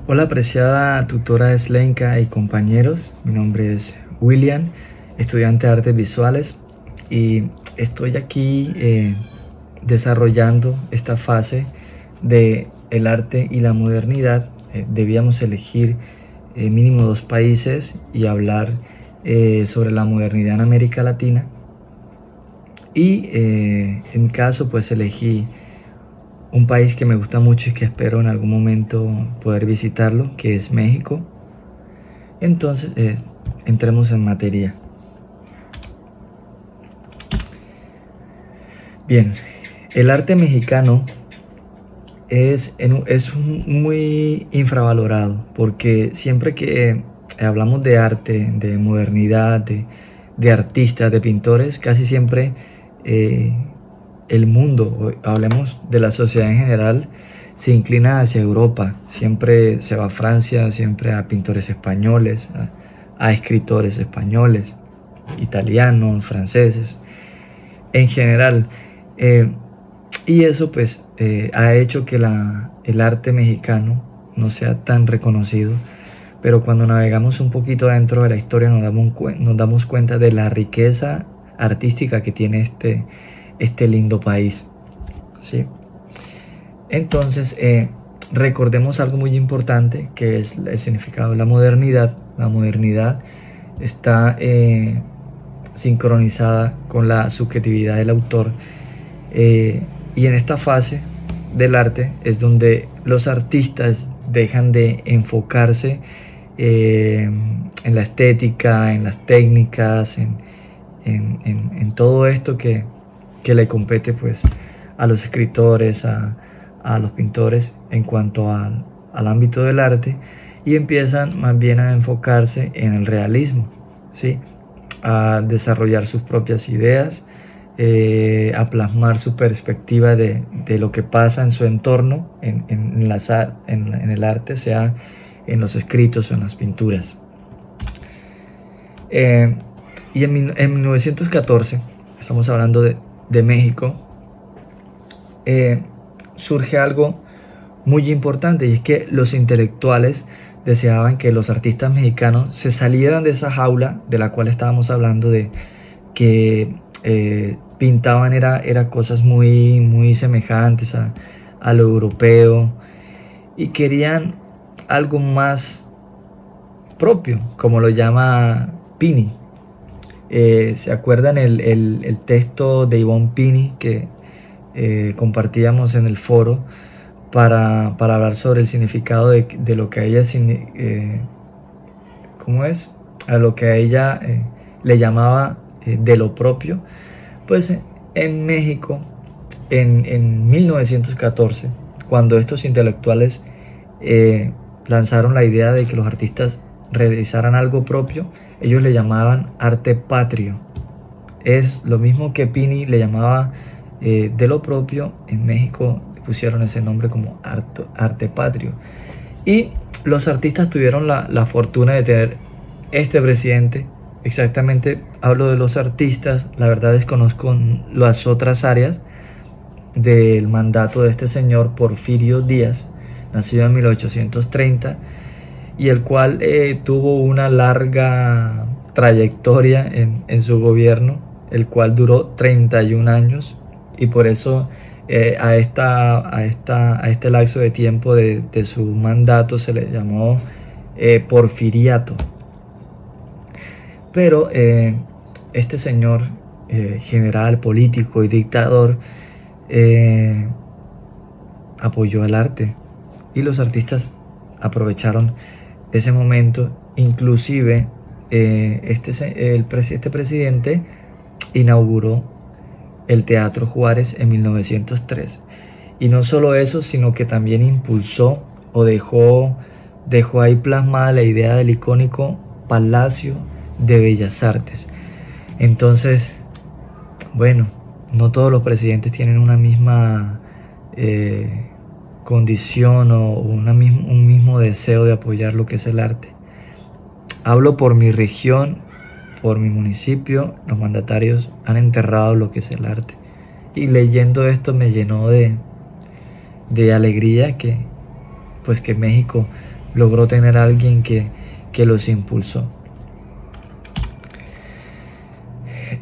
Hola apreciada tutora Slenka y compañeros, mi nombre es William, estudiante de artes visuales y estoy aquí desarrollando esta fase de el arte y la modernidad. Debíamos elegir mínimo dos países y hablar sobre la modernidad en América Latina y en caso pues elegí un país que me gusta mucho y que espero en algún momento poder visitarlo, que es México. Entonces, entremos en materia. Bien, el arte mexicano muy infravalorado porque siempre que hablamos de arte, de modernidad, de artistas, de pintores, casi siempre eh, el mundo, o hablemos de la sociedad en general, se inclina hacia Europa. Siempre se va a Francia, siempre a pintores españoles, a escritores españoles, italianos, franceses, en general. Eh, y eso pues ha hecho que el arte mexicano no sea tan reconocido. Pero cuando navegamos un poquito dentro de la historia nos damos cuenta de la riqueza artística que tiene este lindo país. ¿Sí? Entonces, recordemos algo muy importante que es el significado de la modernidad. La modernidad está sincronizada con la subjetividad del autor, y en esta fase del arte es donde los artistas dejan de enfocarse en la estética, en las técnicas, en todo esto que le compete pues a los escritores, a los pintores en cuanto al ámbito del arte, y empiezan más bien a enfocarse en el realismo, ¿sí? A desarrollar sus propias ideas, a plasmar su perspectiva de lo que pasa en su entorno, en el arte, sea en los escritos o en las pinturas. Y en 1914, estamos hablando de México, surge algo muy importante, y es que los intelectuales deseaban que los artistas mexicanos se salieran de esa jaula de la cual estábamos hablando, de que pintaban era cosas muy semejantes a lo europeo, y querían algo más propio, como lo llama Pini. ¿Se acuerdan el texto de Ivonne Pini que compartíamos en el foro para hablar sobre el significado de lo que a ella, ¿cómo es? A lo que a ella le llamaba de lo propio? Pues en México, en 1914, cuando estos intelectuales lanzaron la idea de que los artistas realizaran algo propio, ellos le llamaban arte patrio. Es lo mismo que Pini le llamaba de lo propio. En México le pusieron ese nombre como arte patrio. Y los artistas tuvieron la fortuna de tener este presidente. Exactamente, hablo de los artistas, la verdad desconozco las otras áreas del mandato de este señor Porfirio Díaz, nacido en 1830, y el cual tuvo una larga trayectoria en su gobierno, el cual duró 31 años, y por eso a este lapso de tiempo de su mandato se le llamó porfiriato. Pero este señor, general, político y dictador, apoyó el arte, y los artistas aprovecharon ese momento. Inclusive este presidente inauguró el Teatro Juárez en 1903. Y no solo eso, sino que también impulsó o dejó ahí plasmada la idea del icónico Palacio de Bellas Artes. Entonces, bueno, no todos los presidentes tienen una misma condición o un mismo deseo de apoyar lo que es el arte. Hablo por mi región, por mi municipio. Los mandatarios han enterrado lo que es el arte, y leyendo esto me llenó de alegría que México logró tener a alguien que los impulsó.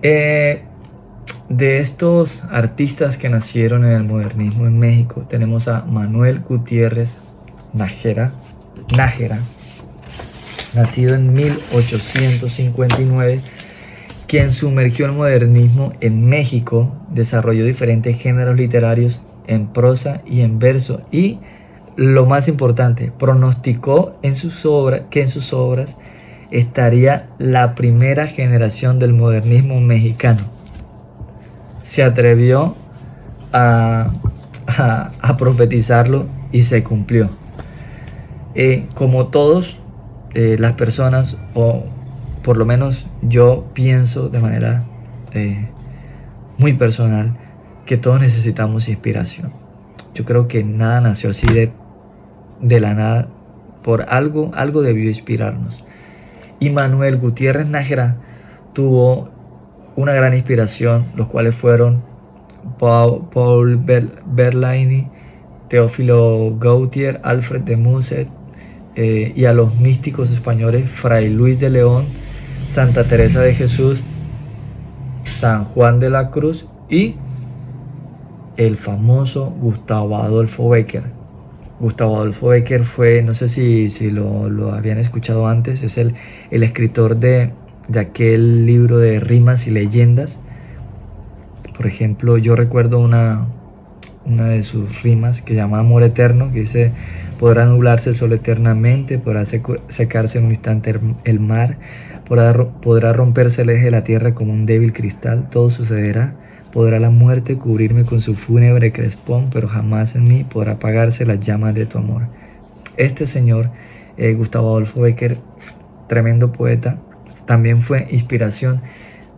De estos artistas que nacieron en el modernismo en México, tenemos a Manuel Gutiérrez Nájera, nacido en 1859, quien sumergió el modernismo en México, desarrolló diferentes géneros literarios en prosa y en verso, y lo más importante, pronosticó que en sus obras estaría la primera generación del modernismo mexicano. Se atrevió a profetizarlo y se cumplió. Como todos las personas, o por lo menos yo pienso de manera muy personal, que todos necesitamos inspiración. Yo creo que nada nació así de la nada. Por algo debió inspirarnos. Y Manuel Gutiérrez Nájera tuvo una gran inspiración, los cuales fueron Paul Verlaine, Teófilo Gautier, Alfred de Musset, y a los místicos españoles Fray Luis de León, Santa Teresa de Jesús, San Juan de la Cruz y el famoso Gustavo Adolfo Bécquer. Gustavo Adolfo Bécquer fue, no sé si lo habían escuchado antes, es el escritor de aquel libro de rimas y leyendas. Por ejemplo, yo recuerdo una de sus rimas que se llama Amor Eterno, que dice: podrá nublarse el sol eternamente, podrá secarse en un instante el mar, podrá romperse el eje de la tierra como un débil cristal, todo sucederá. Podrá la muerte cubrirme con su fúnebre crespón, pero jamás en mí podrá apagarse las llamas de tu amor. Este señor, Gustavo Adolfo Bécquer, tremendo poeta, también fue inspiración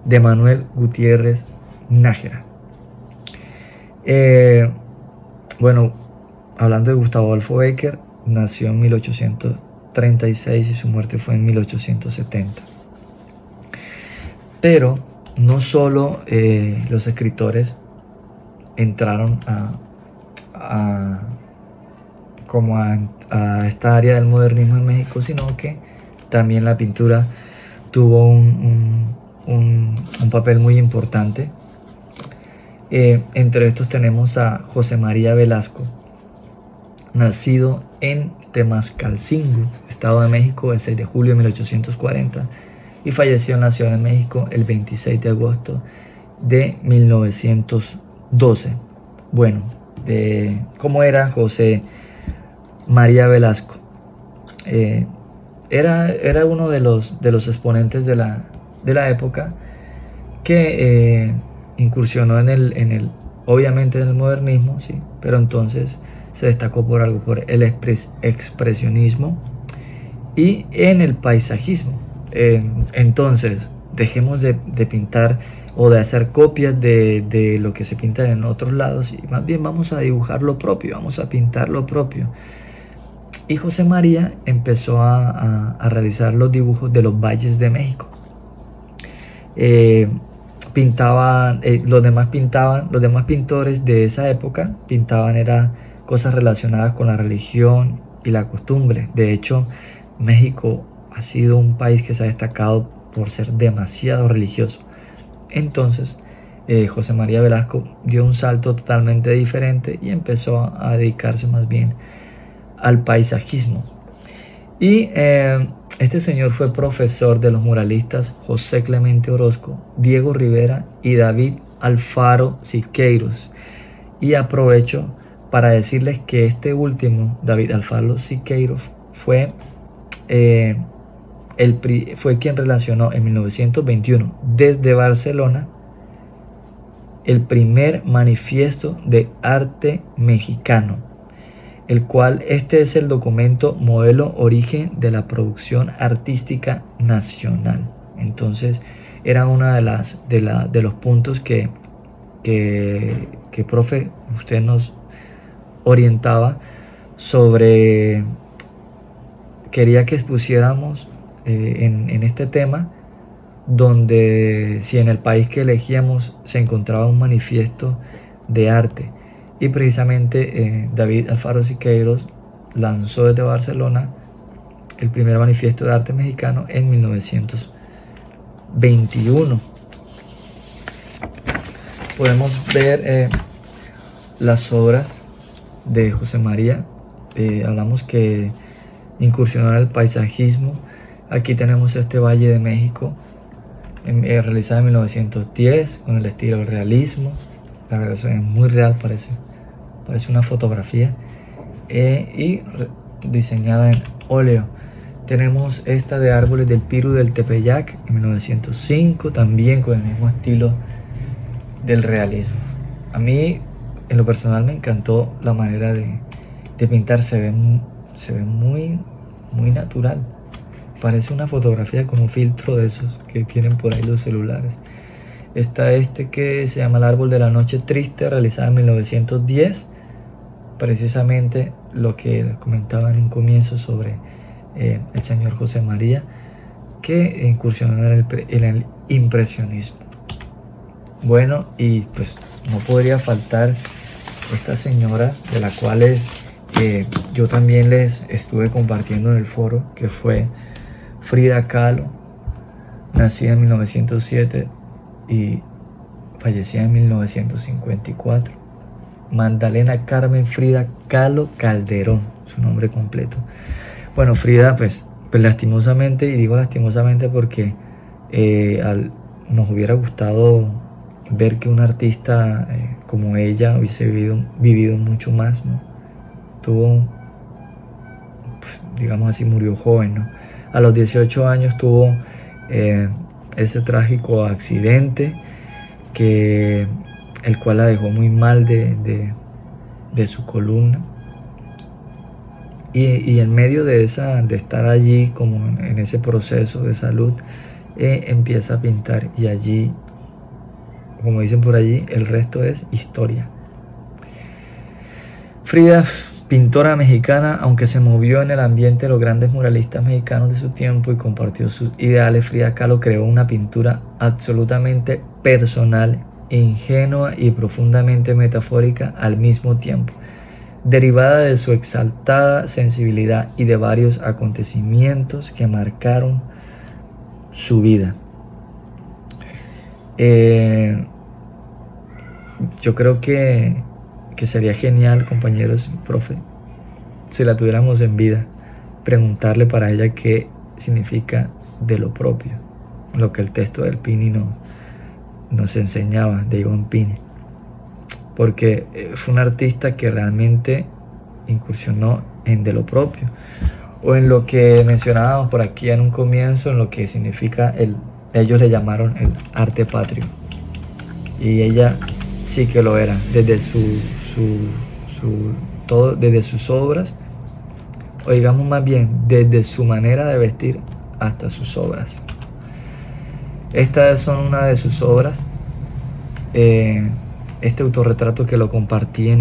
de Manuel Gutiérrez Nájera. Bueno, hablando de Gustavo Adolfo Bécquer, nació en 1836 y su muerte fue en 1870. Pero no solo los escritores entraron a esta área del modernismo en México, sino que también la pintura tuvo un papel muy importante. Entre estos tenemos a José María Velasco, nacido en Temascalcingo, Estado de México, el 6 de julio de 1840, y falleció en la Ciudad de México el 26 de agosto de 1912. Bueno, ¿cómo era José María Velasco? Era uno de los exponentes de la época que incursionó obviamente en el modernismo, sí, pero entonces se destacó por el expresionismo y en el paisajismo. Entonces, dejemos de pintar o de hacer copias de lo que se pinta en otros lados, y más bien vamos a dibujar lo propio, vamos a pintar lo propio. Y José María empezó a realizar los dibujos de los valles de México. Los demás pintores de esa época pintaban cosas relacionadas con la religión y la costumbre. De hecho, México ha sido un país que se ha destacado por ser demasiado religioso. Entonces, José María Velasco dio un salto totalmente diferente y empezó a dedicarse más bien al paisajismo. Y este señor fue profesor de los muralistas José Clemente Orozco, Diego Rivera y David Alfaro Siqueiros. Y aprovecho para decirles que este último, David Alfaro Siqueiros, fue quien relacionó en 1921 desde Barcelona el primer manifiesto de arte mexicano, el cual es el documento modelo origen de la producción artística nacional. Entonces era una de los puntos que profe, usted nos orientaba sobre, quería que expusiéramos en este tema, donde si en el país que elegíamos se encontraba un manifiesto de arte. Y precisamente David Alfaro Siqueiros lanzó desde Barcelona el primer manifiesto de arte mexicano en 1921. Podemos ver las obras de José María. Hablamos que incursionó en el paisajismo. Aquí tenemos este Valle de México, realizado en 1910 con el estilo del realismo. La verdad es muy real, parece una fotografía, y diseñada en óleo. Tenemos esta de Árboles del Piru del Tepeyac en 1905, también con el mismo estilo del realismo. A mí en lo personal me encantó la manera de pintar. Se ve muy natural. Parece una fotografía con un filtro de esos que tienen por ahí los celulares. Está este que se llama El Árbol de la Noche Triste, realizado en 1910. Precisamente lo que comentaba en un comienzo sobre el señor José María, que incursionó en el impresionismo. Bueno, y pues no podría faltar esta señora, de la cual yo también les estuve compartiendo en el foro, que fue Frida Kahlo, nacida en 1907 y fallecida en 1954. Magdalena Carmen Frida Kahlo Calderón, su nombre completo. Bueno, Frida, pues lastimosamente, y digo lastimosamente porque nos hubiera gustado ver que un artista como ella hubiese vivido mucho más, ¿no? Digamos así, murió joven, ¿no? A los 18 años tuvo ese trágico accidente, el cual la dejó muy mal de su columna. Y en medio de estar allí como en ese proceso de salud, empieza a pintar, y allí, como dicen por allí, el resto es historia. Frida, pintora mexicana, aunque se movió en el ambiente de los grandes muralistas mexicanos de su tiempo y compartió sus ideales, Frida Kahlo creó una pintura absolutamente personal, ingenua y profundamente metafórica al mismo tiempo, derivada de su exaltada sensibilidad y de varios acontecimientos que marcaron su vida. Yo creo que sería genial, compañeros, profe, si la tuviéramos en vida, preguntarle para ella qué significa de lo propio, lo que el texto del Pini nos enseñaba, de Iván Pini, porque fue un artista que realmente incursionó en de lo propio, o en lo que mencionábamos por aquí en un comienzo, en lo que significa ellos le llamaron el arte patrio, y ella sí que lo era, desde desde sus obras, o digamos más bien desde su manera de vestir hasta sus obras. Estas son una de sus obras. Este autorretrato que lo compartí en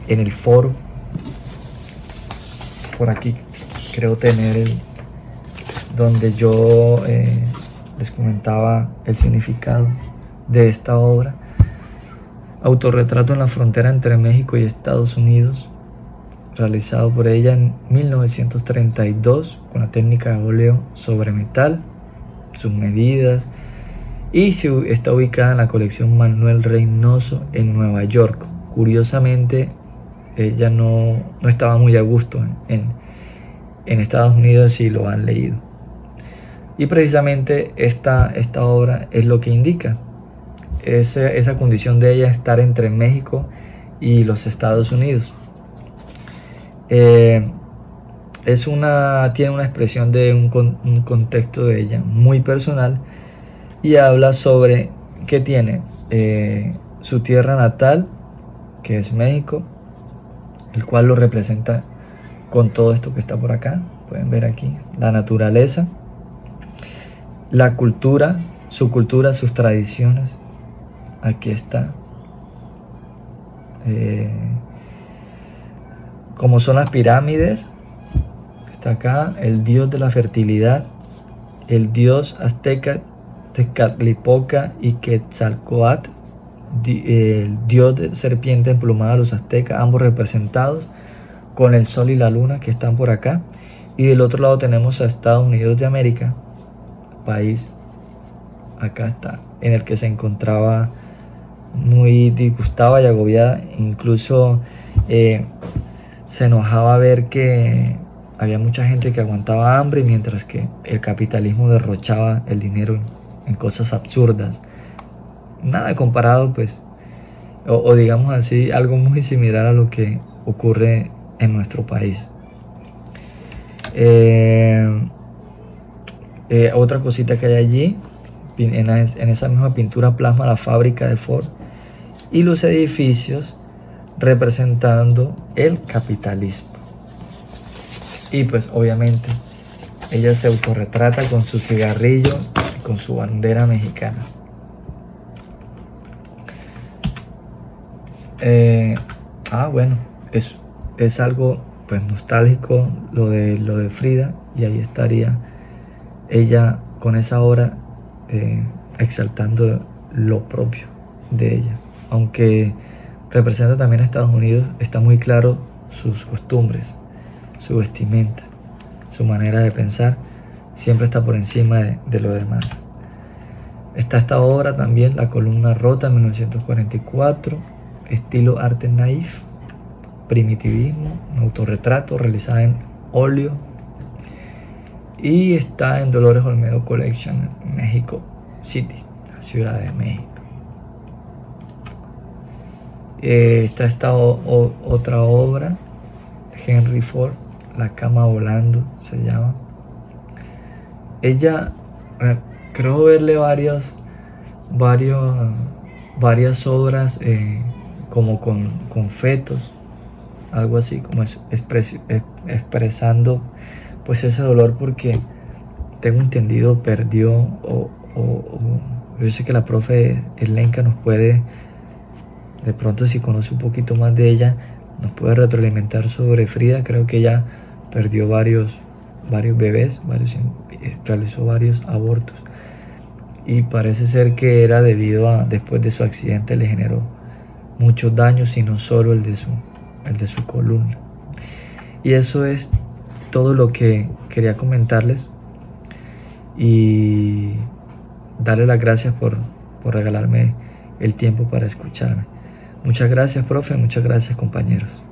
el foro. Por aquí creo tener donde yo les comentaba el significado de esta obra. Autorretrato en la frontera entre México y Estados Unidos, realizado por ella en 1932 con la técnica de óleo sobre metal, sus medidas, y está ubicada en la colección Manuel Reynoso en Nueva York. Curiosamente, ella no estaba muy a gusto en Estados Unidos, si lo han leído. Y precisamente esta obra es lo que indica esa condición de ella, estar entre México y los Estados Unidos. Tiene una expresión de un contexto de ella muy personal, y habla sobre que tiene su tierra natal, que es México, el cual lo representa con todo esto que está por acá. Pueden ver aquí la naturaleza, la cultura, sus tradiciones. Aquí está, como son las pirámides. Está acá el dios de la fertilidad, el dios azteca Tezcatlipoca y Quetzalcóatl, el dios de serpiente emplumada de los aztecas, ambos representados con el sol y la luna que están por acá. Y del otro lado tenemos a Estados Unidos de América, país, acá está, en el que se encontraba muy disgustada y agobiada. Incluso se enojaba ver que había mucha gente que aguantaba hambre mientras que el capitalismo derrochaba el dinero en cosas absurdas. Nada comparado, pues, o digamos así, algo muy similar a lo que ocurre en nuestro país. Otra cosita que hay allí, en esa misma pintura plasma la fábrica de Ford y los edificios representando el capitalismo. Y pues obviamente ella se autorretrata con su cigarrillo y con su bandera mexicana. Bueno, es algo pues nostálgico lo de Frida, y ahí estaría ella con esa obra exaltando lo propio de ella. Aunque representa también a Estados Unidos, está muy claro sus costumbres, su vestimenta, su manera de pensar, siempre está por encima de lo demás. Está esta obra también, La columna rota, en 1944, estilo arte naif, primitivismo, un autorretrato realizada en óleo, y está en Dolores Olmedo Collection, en México City, la Ciudad de México. Está esta otra obra, Henry Ford, La cama volando se llama. Ella, creo verle varias obras como con fetos, algo así, como expresando pues ese dolor, porque tengo entendido perdió o yo sé que la profe Elenka nos puede, de pronto si conoce un poquito más de ella, nos puede retroalimentar sobre Frida. Creo que ella perdió varios bebés, realizó varios abortos, y parece ser que era debido a, después de su accidente le generó muchos daños, y no solo el de su columna. Y eso es todo lo que quería comentarles, y darle las gracias por regalarme el tiempo para escucharme. Muchas gracias, profe, muchas gracias, compañeros.